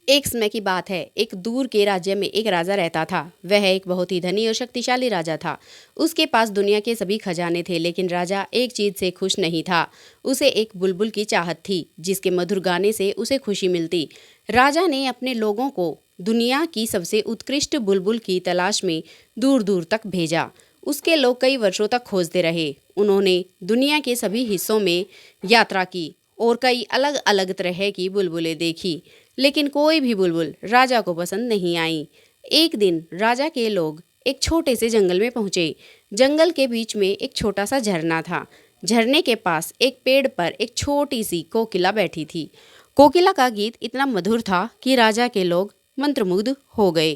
एक समय की बात है, एक दूर के राज्य में एक राजा रहता था। वह एक बहुत ही धनी और शक्तिशाली राजा था। उसके पास दुनिया के सभी खजाने थे, लेकिन राजा एक चीज से खुश नहीं था। उसे एक बुलबुल की चाहत थी, जिसके मधुर गाने से उसे खुशी मिलती। राजा ने अपने लोगों को दुनिया की सबसे उत्कृष्ट बुलबुल की तलाश में दूर दूर तक भेजा। उसके लोग कई वर्षों तक खोजते रहे। उन्होंने दुनिया के सभी हिस्सों में यात्रा की और कई अलग अलग तरह की बुलबुलें देखी, लेकिन कोई भी बुलबुल राजा को पसंद नहीं आई। एक दिन राजा के लोग एक छोटे से जंगल में पहुंचे। जंगल के बीच में एक छोटा सा झरना था। झरने के पास एक पेड़ पर एक छोटी सी कोकिला बैठी थी। कोकिला का गीत इतना मधुर था कि राजा के लोग मंत्रमुग्ध हो गए।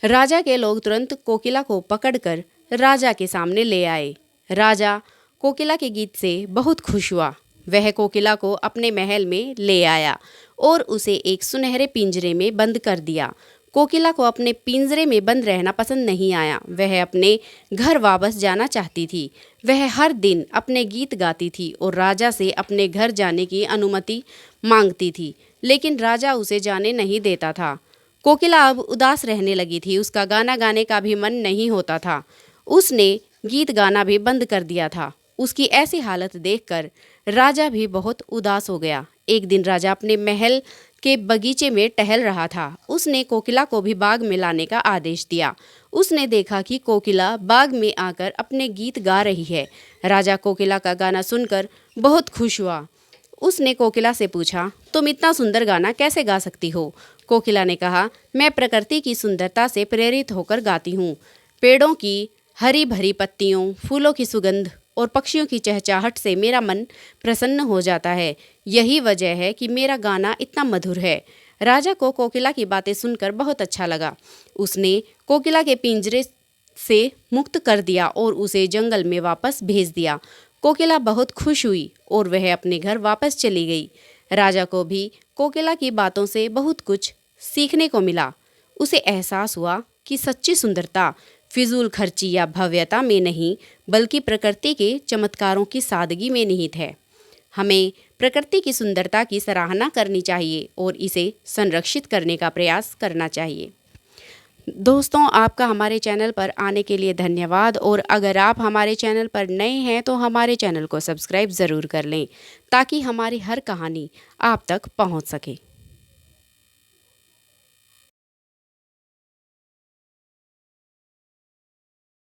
राजा के लोग तुरंत कोकिला को पकड़कर राजा के सामने ले आए। राजा कोकिला के गीत से बहुत खुश हुआ। वह कोकिला को अपने महल में ले आया और उसे एक सुनहरे पिंजरे में बंद कर दिया। कोकिला को अपने पिंजरे में बंद रहना पसंद नहीं आया। वह अपने घर वापस जाना चाहती थी। वह हर दिन अपने गीत गाती थी और राजा से अपने घर जाने की अनुमति मांगती थी, लेकिन राजा उसे जाने नहीं देता था। कोकिला अब उदास रहने लगी थी। उसका गाना गाने का भी मन नहीं होता था। उसने गीत गाना भी बंद कर दिया था। उसकी ऐसी हालत देखकर राजा भी बहुत उदास हो गया। एक दिन राजा अपने महल के बगीचे में टहल रहा था। उसने कोकिला को भी बाग में लाने का आदेश दिया। उसने देखा कि कोकिला बाग में आकर अपने गीत गा रही है। राजा कोकिला का गाना सुनकर बहुत खुश हुआ। उसने कोकिला से पूछा, तुम इतना सुंदर गाना कैसे गा सकती हो? कोकिला ने कहा, मैं प्रकृति की सुंदरता से प्रेरित होकर गाती हूँ। पेड़ों की हरी भरी पत्तियों, फूलों की सुगंध और पक्षियों की चहचहाहट से मेरा मन प्रसन्न हो जाता है। यही वजह है कि मेरा गाना इतना मधुर है। राजा को कोकिला की बातें सुनकर बहुत अच्छा लगा। उसने कोकिला के पिंजरे से मुक्त कर दिया और उसे जंगल में वापस भेज दिया। कोकिला बहुत खुश हुई और वह अपने घर वापस चली गई। राजा को भी कोकिला की बातों से बहुत कुछ सीखने को मिला। उसे एहसास हुआ कि सच्ची सुंदरता फिजूल खर्ची या भव्यता में नहीं, बल्कि प्रकृति के चमत्कारों की सादगी में निहित है। हमें प्रकृति की सुंदरता की सराहना करनी चाहिए और इसे संरक्षित करने का प्रयास करना चाहिए। दोस्तों, आपका हमारे चैनल पर आने के लिए धन्यवाद। और अगर आप हमारे चैनल पर नए हैं तो हमारे चैनल को सब्सक्राइब ज़रूर कर लें, ताकि हमारी हर कहानी आप तक पहुंच सके।